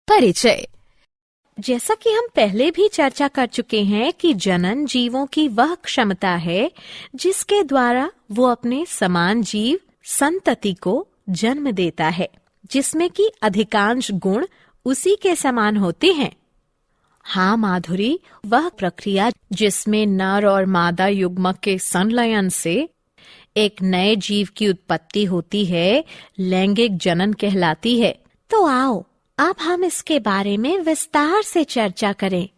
परिचय। जैसा कि हम पहले भी चर्चा कर चुके हैं कि जनन जीवों की वह क्षमता है जिसके द्वारा वो अपने समान जीव संतति को जन्म देता है, जिसमें कि अधिकांश गुण उसी के समान होते हैं। हाँ माधुरी, वह प्रक्रिया जिसमें नर और मादा युग्मक के संलयन से एक नए जीव की उत्पत्ति होती है, लैंगिक जनन कहलाती है। तो आओ अब हम इसके बारे में विस्तार से चर्चा करें।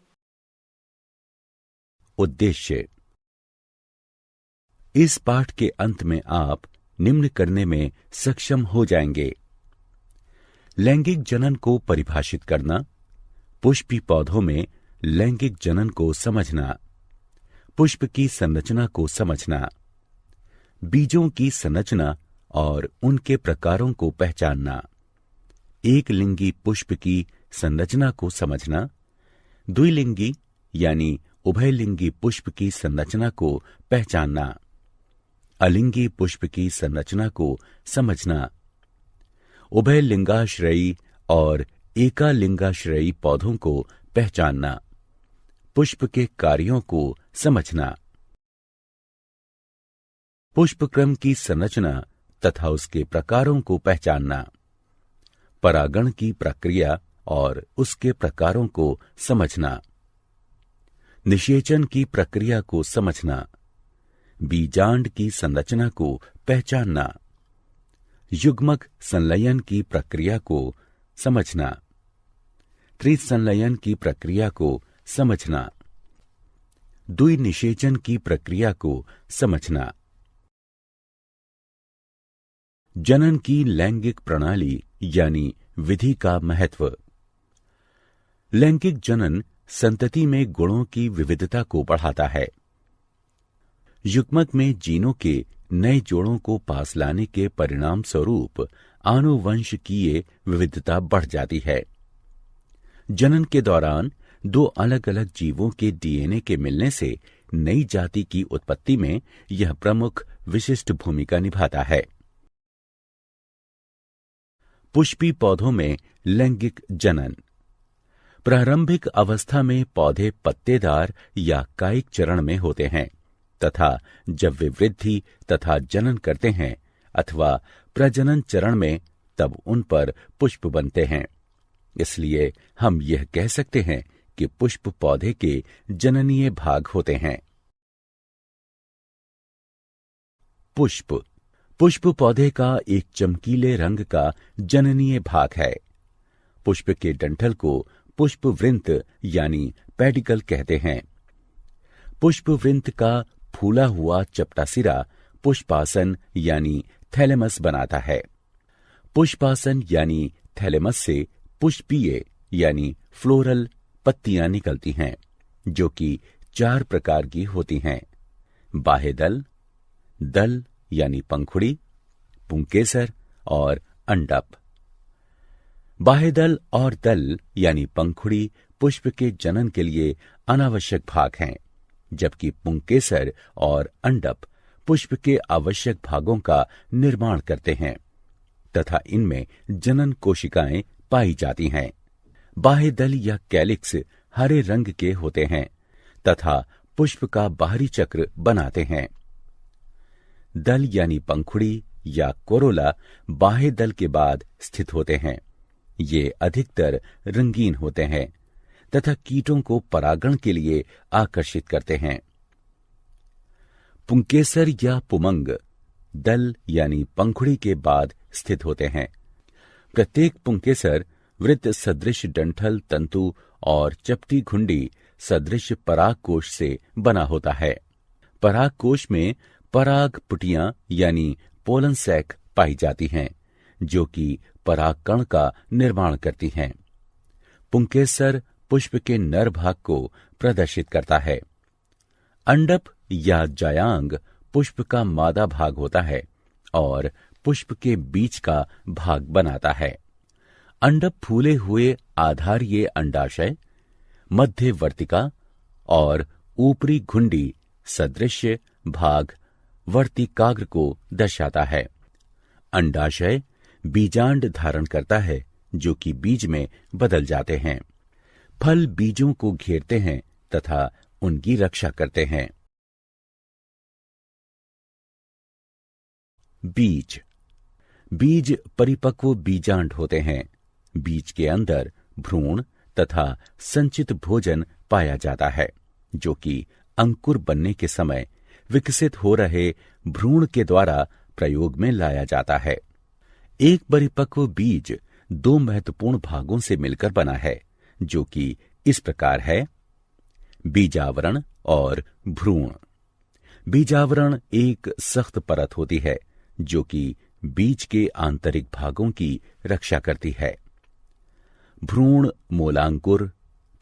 उद्देश्य। इस पाठ के अंत में आप निम्न करने में सक्षम हो जाएंगे: लैंगिक जनन को परिभाषित करना, पुष्पी पौधों में लैंगिक जनन को समझना, पुष्प की संरचना को समझना, बीजों की संरचना और उनके प्रकारों को पहचानना, एक लिंगी पुष्प की संरचना को समझना, द्विलिंगी यानी उभयलिंगी पुष्प की संरचना को पहचानना, अलिंगी पुष्प की संरचना को समझना, उभयलिंगाश्रयी और एकालिंगाश्रयी पौधों को पहचानना, पुष्प के कार्यों को समझना, पुष्पक्रम की संरचना तथा उसके प्रकारों को पहचानना, परागण की प्रक्रिया और उसके प्रकारों को समझना, निषेचन की प्रक्रिया को समझना, बीजांड की संरचना को पहचानना, युग्मक संलयन की प्रक्रिया को समझना, त्रिसंलयन की प्रक्रिया को समझना, द्विनिषेचन की प्रक्रिया को समझना। जनन की लैंगिक प्रणाली यानी विधि का महत्व। लैंगिक जनन संतति में गुणों की विविधता को बढ़ाता है। युग्मक में जीनों के नए जोड़ों को पास लाने के परिणाम स्वरूप आनुवंशिकीय विविधता बढ़ जाती है। जनन के दौरान दो अलग अलग जीवों के डीएनए के मिलने से नई जाति की उत्पत्ति में यह प्रमुख विशिष्ट भूमिका निभाता है। पुष्पी पौधों में लैंगिक जनन। प्रारंभिक अवस्था में पौधे पत्तेदार या कायिक चरण में होते हैं तथा जब वे वृद्धि तथा जनन करते हैं अथवा प्रजनन चरण में तब उन पर पुष्प बनते हैं। इसलिए हम यह कह सकते हैं कि पुष्प पौधे के जननीय भाग होते हैं। पुष्प। पुष्प पौधे का एक चमकीले रंग का जननीय भाग है। पुष्प के डंठल को पुष्पवृंत यानी पेडिकल कहते हैं। पुष्पवृंत का फूला हुआ चपटा सिरा पुष्पासन यानी थैलेमस बनाता है। पुष्पासन यानी थैलेमस से पुष्पीय यानी फ्लोरल पत्तियां निकलती हैं, जो कि 4 प्रकार की होती हैं: बाह्यदल, दल यानी पंखुड़ी, पुंकेसर और अंडप। बाह्यदल और दल यानी पंखुड़ी पुष्प के जनन के लिए अनावश्यक भाग हैं, जबकि पुंकेसर और अंडप पुष्प के आवश्यक भागों का निर्माण करते हैं तथा इनमें जनन कोशिकाएं पाई जाती हैं। बाह्यदल या कैलिक्स हरे रंग के होते हैं तथा पुष्प का बाहरी चक्र बनाते हैं। दल यानी पंखुड़ी या कोरोला बाह्य दल के बाद स्थित होते हैं। ये अधिकतर रंगीन होते हैं तथा कीटों को परागण के लिए आकर्षित करते हैं। पुंकेसर या पुमंग दल यानी पंखुड़ी के बाद स्थित होते हैं। प्रत्येक पुंकेसर वृत्त सदृश डंठल तंतु और चपटी घुंडी सदृश परागकोश से बना होता है। परागकोश में पराग पुटियां यानी पोलन सैक पाई जाती हैं, जो कि परागकण का निर्माण करती हैं। पुंकेसर पुष्प के नर भाग को प्रदर्शित करता है। अंडप या जायांग पुष्प का मादा भाग होता है और पुष्प के बीच का भाग बनाता है। अंडप फूले हुए आधारीय अंडाशय, मध्यवर्तिका और ऊपरी घुंडी सदृश भाग वर्तिकाग्र को दर्शाता है। अंडाशय बीजांड धारण करता है जो कि बीज में बदल जाते हैं। फल बीजों को घेरते हैं तथा उनकी रक्षा करते हैं। बीज बीज परिपक्व बीजांड होते हैं। बीज के अंदर भ्रूण तथा संचित भोजन पाया जाता है, जो कि अंकुर बनने के समय विकसित हो रहे भ्रूण के द्वारा प्रयोग में लाया जाता है। एक परिपक्व बीज दो महत्वपूर्ण भागों से मिलकर बना है, जो कि इस प्रकार है: बीजावरण और भ्रूण। बीजावरण एक सख्त परत होती है जो कि बीज के आंतरिक भागों की रक्षा करती है। भ्रूण मूलांकुर,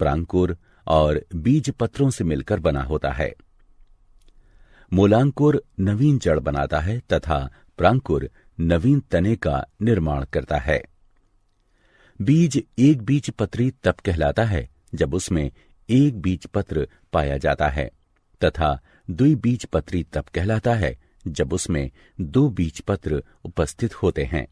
प्रांकुर और बीज पत्रों से मिलकर बना होता है। मूलांकुर नवीन जड़ बनाता है तथा प्रांकुर नवीन तने का निर्माण करता है। बीज एक बीज पत्री तब कहलाता है जब उसमें एक बीज पत्र पाया जाता है तथा द्विबीज पत्री तब कहलाता है जब उसमें दो बीज पत्र उपस्थित होते हैं।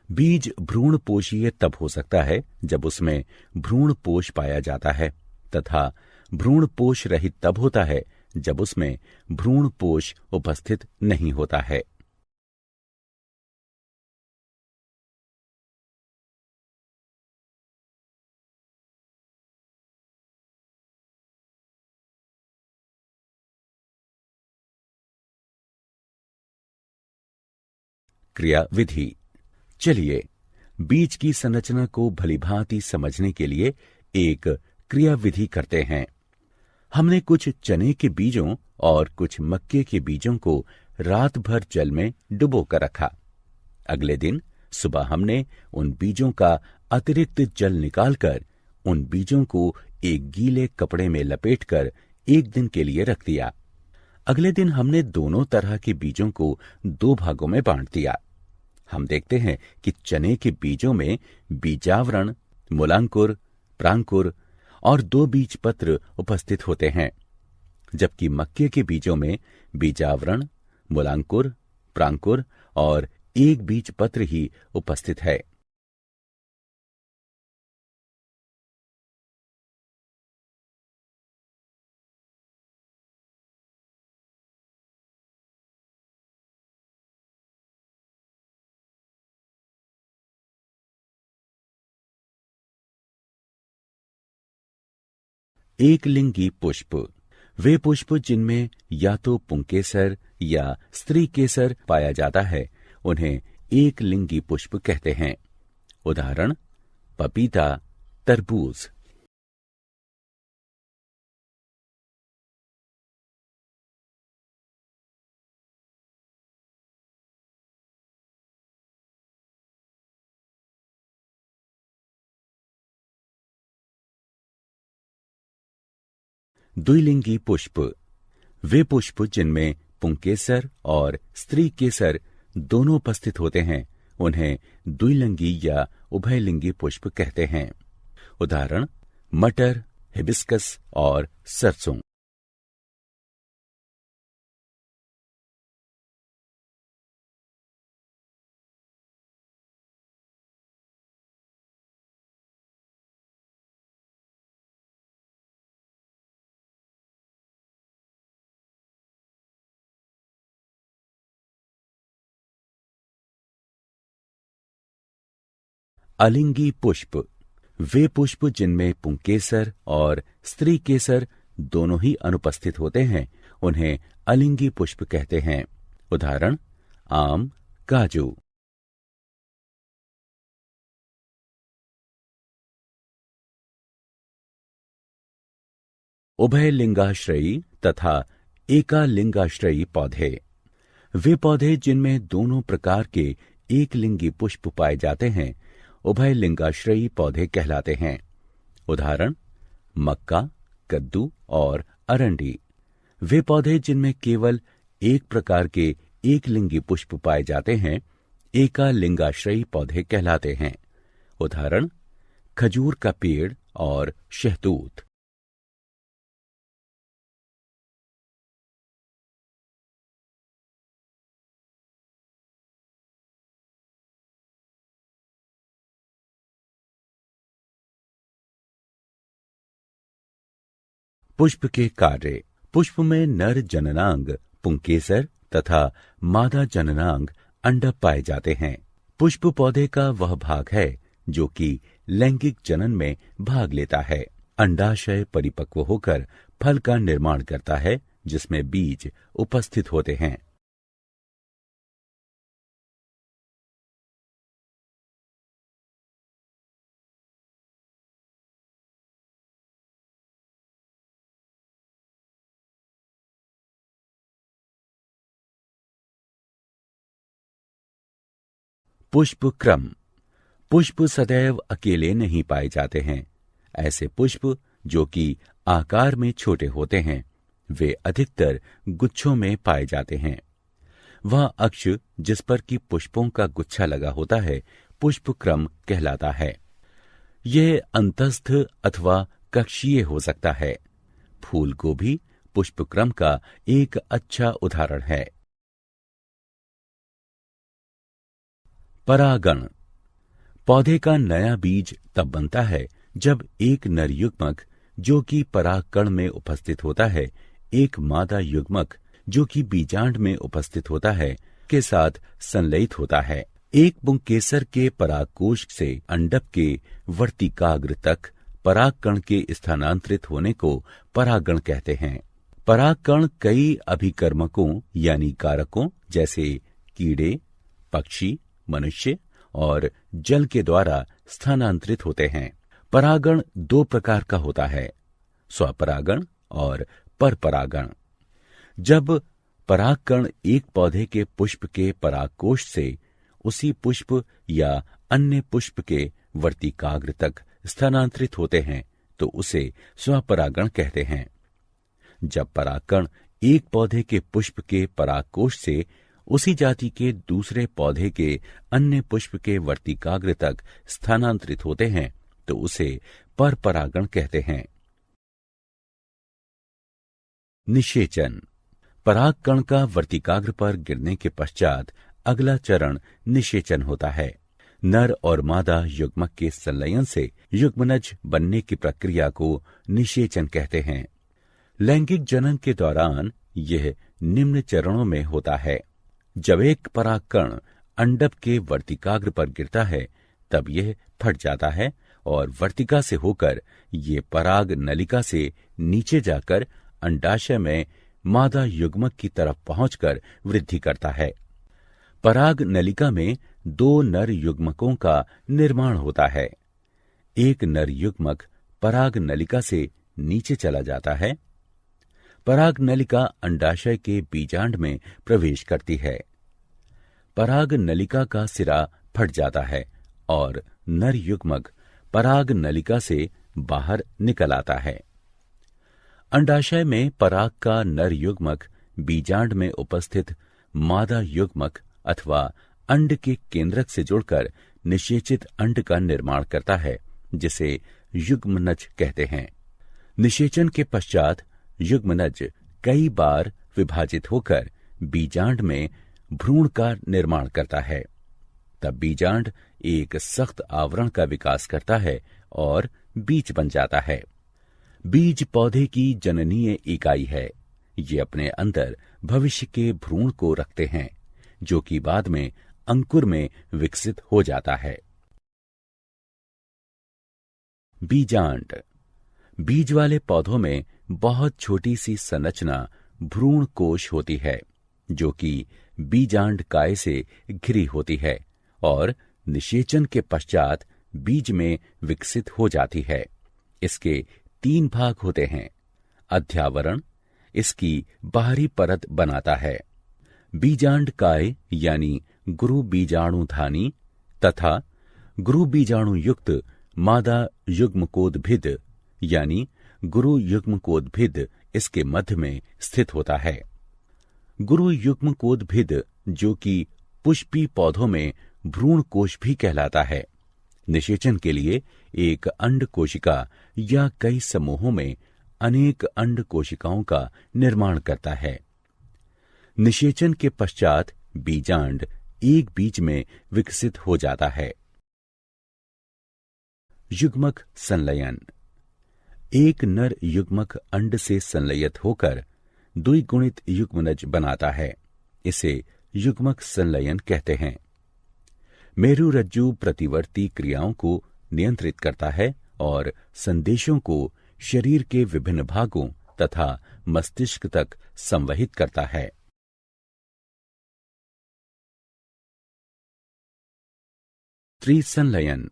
बीज भ्रूण पोषीय तब हो सकता है जब उसमें भ्रूण पोष पाया जाता है तथा भ्रूण पोष रहित तब होता है जब उसमें भ्रूण पोष उपस्थित नहीं होता है। क्रिया विधि। चलिए बीज की संरचना को भलीभांति समझने के लिए एक क्रिया विधि करते हैं। हमने कुछ चने के बीजों और कुछ मक्के के बीजों को रात भर जल में डुबो कर रखा। अगले दिन सुबह हमने उन बीजों का अतिरिक्त जल निकालकर उन बीजों को एक गीले कपड़े में लपेटकर एक दिन के लिए रख दिया। अगले दिन हमने दोनों तरह के बीजों को दो भागों में बांट दिया। हम देखते हैं कि चने के बीजों में बीजावरण, मूलांकुर, प्रांकुर और दो बीज पत्र उपस्थित होते हैं, जबकि मक्के के बीजों में बीजावरण, मूलांकुर, प्रांकुर और एक बीज पत्र ही उपस्थित है। एक लिंगी पुष्प वे पुष्प जिनमें या तो पुंकेसर या स्त्री केसर पाया जाता है, उन्हें एक लिंगी पुष्प कहते हैं। उदाहरण: पपीता, तरबूज। द्विलिंगी पुष्प वे पुष्प जिनमें पुंकेसर और स्त्री केसर दोनों उपस्थित होते हैं, उन्हें द्विलिंगी या उभयलिंगी पुष्प कहते हैं। उदाहरण: मटर, हिबिस्कस और सरसों। अलिंगी पुष्प वे पुष्प जिनमें पुंकेसर और स्त्री केसर दोनों ही अनुपस्थित होते हैं, उन्हें अलिंगी पुष्प कहते हैं। उदाहरण: आम, काजू। उभयलिंगाश्रयी तथा एकालिंगाश्रयी पौधे वे पौधे जिनमें दोनों प्रकार के एक लिंगी पुष्प पाए जाते हैं, उभयलिंगाश्रयी पौधे कहलाते हैं। उदाहरण: मक्का, कद्दू और अरंडी। वे पौधे जिनमें केवल एक प्रकार के एक लिंगी पुष्प पाए जाते हैं, एकालिंगाश्रयी पौधे कहलाते हैं। उदाहरण: खजूर का पेड़ और शहतूत। पुष्प के कार्य। पुष्प में नर जननांग पुंकेसर तथा मादा जननांग अंडक पाए जाते हैं। पुष्प पौधे का वह भाग है जो कि लैंगिक जनन में भाग लेता है। अंडाशय परिपक्व होकर फल का निर्माण करता है जिसमें बीज उपस्थित होते हैं। पुष्प क्रम। पुष्प सदैव अकेले नहीं पाए जाते हैं। ऐसे पुष्प जो कि आकार में छोटे होते हैं वे अधिकतर गुच्छों में पाए जाते हैं। वह अक्ष जिस पर कि पुष्पों का गुच्छा लगा होता है पुष्प क्रम कहलाता है। यह अंतस्थ अथवा कक्षीय हो सकता है। फूल गोभी पुष्प क्रम का एक अच्छा उदाहरण है। परागण। पौधे का नया बीज तब बनता है जब एक नर युग्मक जो कि परागकण में उपस्थित होता है एक मादा युग्मक जो कि बीजांड में उपस्थित होता है के साथ संलयित होता है। एक पुंकेसर के परागकोश से अंडक के वर्तिकाग्र तक परागकण के स्थानांतरित होने को परागण कहते हैं। परागकण कई अभिकर्मकों यानी कारकों जैसे कीड़े, पक्षी, मनुष्य और जल के द्वारा स्थानांतरित होते हैं। परागण दो प्रकार का होता है, स्वपरागण और परपरागण। जब परागकण एक पौधे के पुष्प के परागकोश से उसी पुष्प या अन्य पुष्प के वर्तिकाग्र तक स्थानांतरित होते हैं तो उसे स्वपरागण कहते हैं। जब परागकण एक पौधे के पुष्प के परागकोश से उसी जाति के दूसरे पौधे के अन्य पुष्प के वर्तिकाग्र तक स्थानांतरित होते हैं तो उसे परपरागण कहते हैं। निषेचन। परागकण का वर्तिकाग्र पर गिरने के पश्चात अगला चरण निषेचन होता है। नर और मादा युग्मक के संलयन से युग्मनज बनने की प्रक्रिया को निषेचन कहते हैं। लैंगिक जनन के दौरान यह निम्न चरणों में होता है। जब एक परागकण अंडक के वर्तिकाग्र पर गिरता है तब यह फट जाता है और वर्तिका से होकर ये पराग नलिका से नीचे जाकर अंडाशय में मादा युग्मक की तरफ पहुंचकर वृद्धि करता है। पराग नलिका में दो नर युग्मकों का निर्माण होता है। एक नर युग्मक पराग नलिका से नीचे चला जाता है। पराग नलिका अंडाशय के बीजांड में प्रवेश करती है। पराग नलिका का सिरा फट जाता है और नर युग्मक पराग नलिका से बाहर निकल आता है। अंडाशय में पराग का नर युग्मक बीजांड में उपस्थित मादा युग्मक अथवा अंड के केंद्रक से जुड़कर निषेचित अंड का निर्माण करता है जिसे युग्मनज कहते हैं। निषेचन के पश्चात युग्मनज कई बार विभाजित होकर बीजांड में भ्रूण का निर्माण करता है। तब बीजांड एक सख्त आवरण का विकास करता है और बीज बन जाता है। बीज पौधे की जननीय इकाई है। ये अपने अंदर भविष्य के भ्रूण को रखते हैं जो कि बाद में अंकुर में विकसित हो जाता है। बीजांड। बीज वाले पौधों में बहुत छोटी सी संरचना भ्रूण कोश होती है जो कि बीजांड काय से घिरी होती है और निषेचन के पश्चात बीज में विकसित हो जाती है। इसके 3 भाग होते हैं। अध्यावरण इसकी बाहरी परत बनाता है। बीजांड काय यानी गुरु बीजाणुधानी तथा गुरु बीजाणु युक्त मादा युग्मकोद्भिद यानी गुरु युग्मकोद्भिद इसके मध्य में स्थित होता है। गुरु युग्मकोद्भिद जो कि पुष्पी पौधों में भ्रूण कोश भी कहलाता है, निषेचन के लिए एक अंड कोशिका या कई समूहों में अनेक अंड कोशिकाओं का निर्माण करता है। निषेचन के पश्चात बीजांड एक बीज में विकसित हो जाता है। युग्मक संलयन। एक नर युग्मक अंड से संलयित होकर द्विगुणित युग्मनज बनाता है। इसे युग्मक संलयन कहते हैं। मेरुरज्जु प्रतिवर्ती क्रियाओं को नियंत्रित करता है और संदेशों को शरीर के विभिन्न भागों तथा मस्तिष्क तक संवहित करता है। त्रिसंलयन।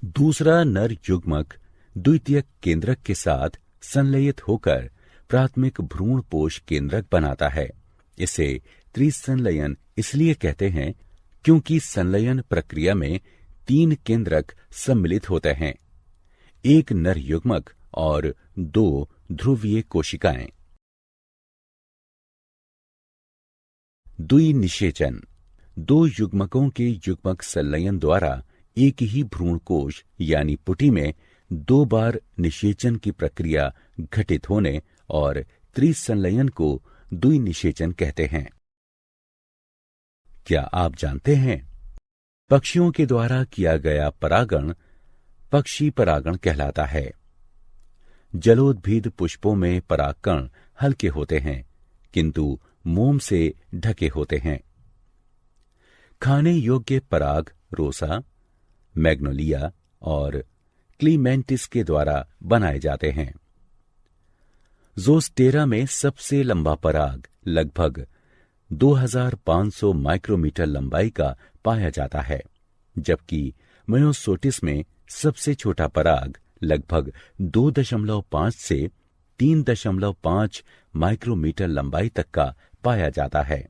दूसरा नर युग्मक द्वितीयक केंद्रक के साथ संलयित होकर प्राथमिक भ्रूणपोष केंद्रक बनाता है। इसे त्रिसंलयन इसलिए कहते हैं क्योंकि संलयन प्रक्रिया में 3 केंद्रक सम्मिलित होते हैं, एक नर युग्मक और 2 ध्रुवीय कोशिकाएं। द्विनिषेचन। 2 युग्मकों के युग्मक संलयन द्वारा एक ही भ्रूणकोश यानी पुटी में 2 बार निषेचन की प्रक्रिया घटित होने और त्रिसंलयन को द्विनिषेचन कहते हैं। क्या आप जानते हैं पक्षियों के द्वारा किया गया परागण पक्षी परागण कहलाता है। जलोद्भिद पुष्पों में परागकण हल्के होते हैं किंतु मोम से ढके होते हैं। खाने योग्य पराग रोसा, मैग्नोलिया और क्लीमेंटिस के द्वारा बनाए जाते हैं। ज़ोस्टेरा में सबसे लंबा पराग लगभग 2500 माइक्रोमीटर लंबाई का पाया जाता है, जबकि मयोसोटिस में सबसे छोटा पराग लगभग 2.5 से 3.5 माइक्रोमीटर लंबाई तक का पाया जाता है।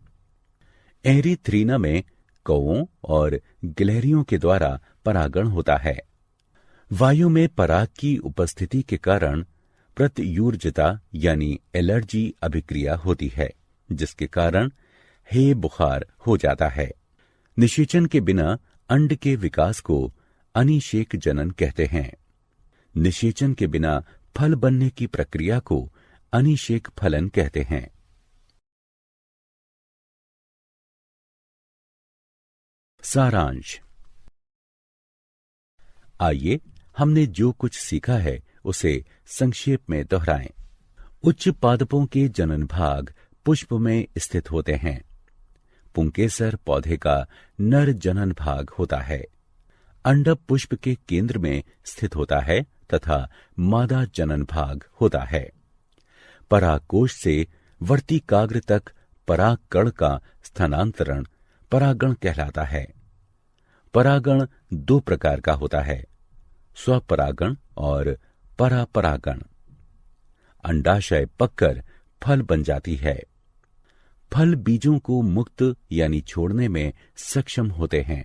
एरीथ्रीना में कौओं और गिलहरियों के द्वारा परागण होता है। वायु में पराग की उपस्थिति के कारण प्रत्यूर्जिता यानी एलर्जी अभिक्रिया होती है, जिसके कारण हे बुखार हो जाता है। निषेचन के बिना अंड के विकास को अनिषेक जनन कहते हैं। निषेचन के बिना फल बनने की प्रक्रिया को अनिषेक फलन कहते हैं। सारांश। आइए हमने जो कुछ सीखा है उसे संक्षेप में दोहराएं। उच्च पादपों के जनन भाग पुष्प में स्थित होते हैं। पुंकेसर पौधे का नर जनन भाग होता है। अंडक पुष्प के केंद्र में स्थित होता है तथा मादा जनन भाग होता है। परागकोश से वर्तिकाग्र तक परागकण का स्थानांतरण परागण कहलाता है। परागण 2 प्रकार का होता है, स्वपरागण और परापरागण। अंडाशय पककर फल बन जाती है। फल बीजों को मुक्त यानी छोड़ने में सक्षम होते हैं।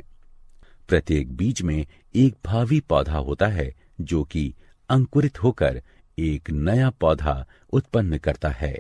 प्रत्येक बीज में एक भावी पौधा होता है जो कि अंकुरित होकर एक नया पौधा उत्पन्न करता है।